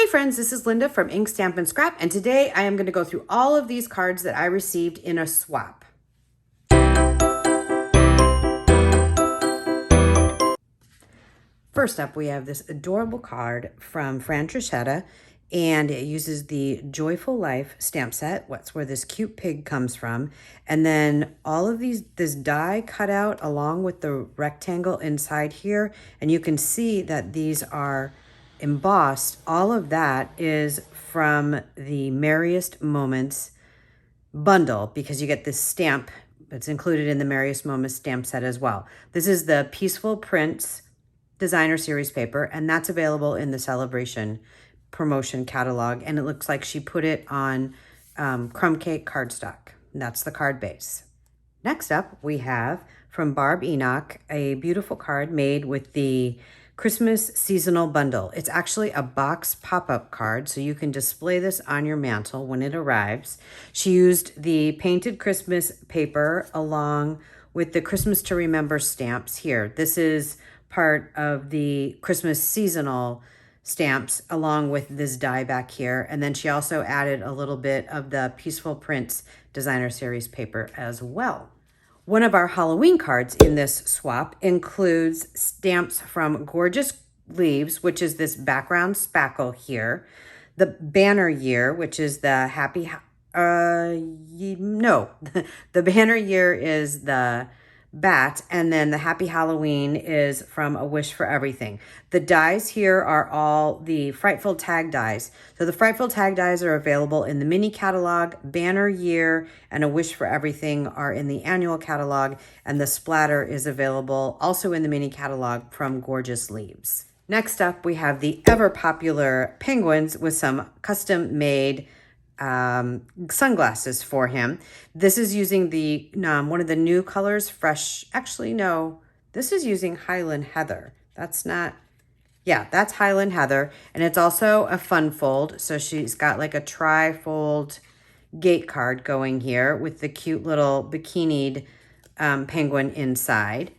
Hey friends, this is Linda from Ink Stamp and Scrap, and today I am going to go through all of these cards that I received in a swap. First up, we have this adorable card from Fran Trichetta, and it uses the Joyful Life stamp set. That's where this cute pig comes from. And then all of this die cut out along with the rectangle inside here. And you can see that these are embossed. All of that is from the Merriest Moments bundle because you get this stamp that's included in the Merriest Moments stamp set as well. This is the Peaceful Prints designer series paper, and that's available in the Sale-a-Bration promotion catalog, and it looks like she put it on crumb cake cardstock. That's the card base. Next up, we have from Barb Enoch a beautiful card made with the Christmas seasonal bundle. It's actually a box pop-up card, so you can display this on your mantle when it arrives. She used the painted Christmas paper along with the Christmas to Remember stamps here. This is part of the Christmas seasonal stamps along with this die back here. And then she also added a little bit of the Peaceful Prints designer series paper as well. One of our Halloween cards in this swap includes stamps from Gorgeous Leaves, which is this background spackle here. The Banner Year, which is the the Banner Year is the bat, and then the Happy Halloween is from A Wish for Everything. The dies here are all the Frightful Tag dies. So the Frightful Tag dies are available in the mini catalog. Banner Year and A Wish for Everything are in the annual catalog, and the splatter is available also in the mini catalog from Gorgeous Leaves. Next up, we have the ever popular penguins with some custom made sunglasses for him. This is using the one of the new colors, this is using Highland Heather. That's Highland Heather, and it's also a fun fold. So she's got like a tri-fold gate card going here with the cute little bikinied penguin inside.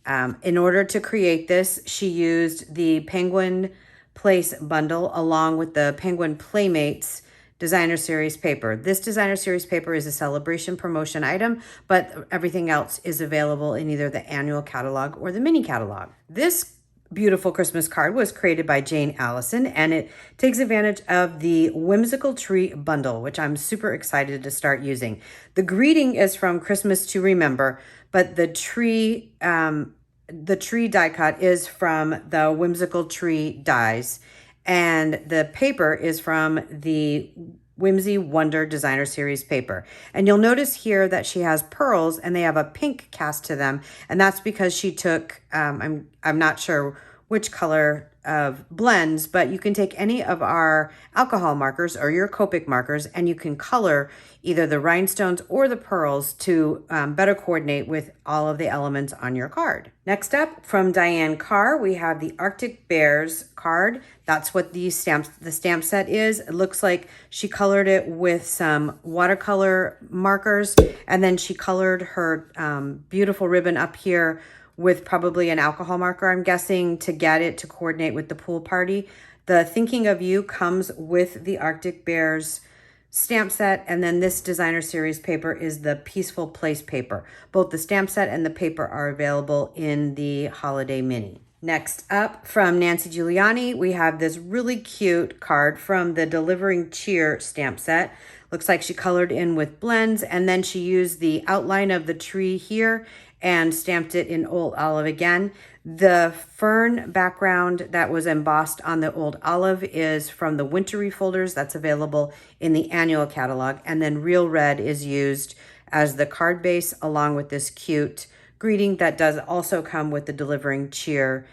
In order to create this, she used the Penguin Place bundle along with the Penguin Playmates designer series paper. This designer series paper is a Sale-a-Bration promotion item, but everything else is available in either the annual catalog or the mini catalog. This beautiful Christmas card was created by Jane Allison, and it takes advantage of the Whimsical Tree bundle, which I'm super excited to start using. The greeting is from Christmas to Remember, but the tree die cut is from the Whimsical Tree dies. And the paper is from the Whimsy Wonder Designer Series paper. And you'll notice here that she has pearls and they have a pink cast to them. And that's because she took, I'm not sure which color of blends, but you can take any of our alcohol markers or your Copic markers and you can color either the rhinestones or the pearls to better coordinate with all of the elements on your card. Next up, from Diane Carr, we have the Arctic Bears card. That's what the stamp set is. It looks like she colored it with some watercolor markers, and then she colored her beautiful ribbon up here with probably an alcohol marker, I'm guessing, to get it to coordinate with the pool party. The Thinking of You comes with the Arctic Bears stamp set, and then this designer series paper is the Peaceful Place paper. Both the stamp set and the paper are available in the Holiday Mini. Next up, from Nancy Giuliani, we have this really cute card from the Delivering Cheer stamp set. Looks like she colored in with blends, and then she used the outline of the tree here and stamped it in Old Olive again. The fern background that was embossed on the Old Olive is from the Wintry folders. That's available in the annual catalog. And then Real Red is used as the card base along with this cute greeting that does also come with the Delivering Cheer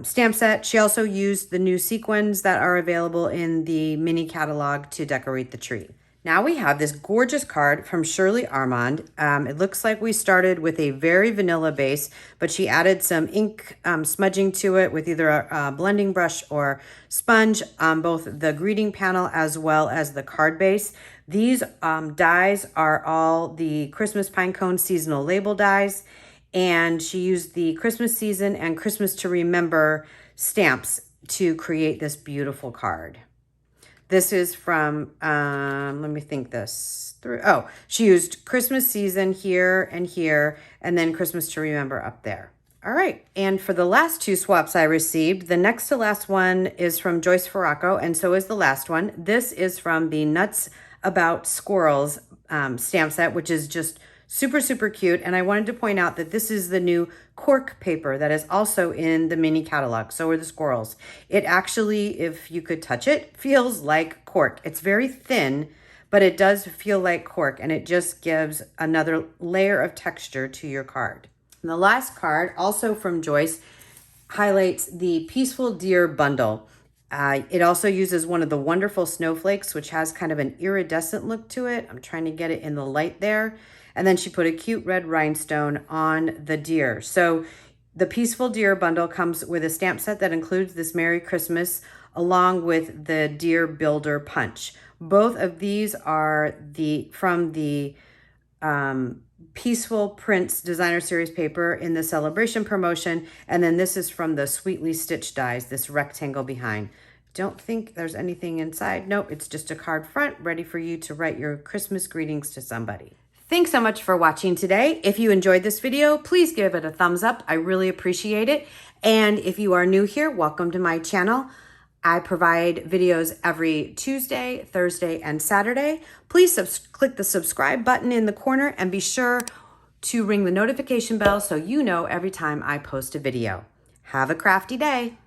stamp set. She also used the new sequins that are available in the mini catalog to decorate the tree. Now we have this gorgeous card from Shirley Armand. It looks like we started with a very vanilla base, but she added some ink smudging to it with either a blending brush or sponge on both the greeting panel as well as the card base. These dies are all the Christmas Pinecone seasonal label dies, and she used the Christmas season and Christmas to Remember stamps to create this beautiful card. This is from, let me think this through. Oh, she used Christmas season here, and then Christmas to remember up there. All right, and for the last two swaps I received, the next to last one is from Joyce Farraco, and so is the last one. This is from the Nuts About Squirrels stamp set, which is just super, super cute. And I wanted to point out that this is the new cork paper that is also in the mini catalog. So are the squirrels. It actually, if you could touch it, feels like cork. It's very thin, but it does feel like cork, and it just gives another layer of texture to your card. And the last card, also from Joyce, highlights the Peaceful Deer bundle. It also uses one of the wonderful snowflakes, which has kind of an iridescent look to it. I'm trying to get it in the light there. And then she put a cute red rhinestone on the deer. So the Peaceful Deer bundle comes with a stamp set that includes this Merry Christmas along with the Deer Builder Punch. Both of these are from the Peaceful Prints Designer Series paper in the Sale-a-Bration promotion. And then this is from the Sweetly Stitched dies, this rectangle behind. Don't think there's anything inside. Nope, it's just a card front ready for you to write your Christmas greetings to somebody. Thanks so much for watching today. If you enjoyed this video, please give it a thumbs up. I really appreciate it. And if you are new here, welcome to my channel. I provide videos every Tuesday, Thursday, and Saturday. Please click the subscribe button in the corner and be sure to ring the notification bell so you know every time I post a video. Have a crafty day.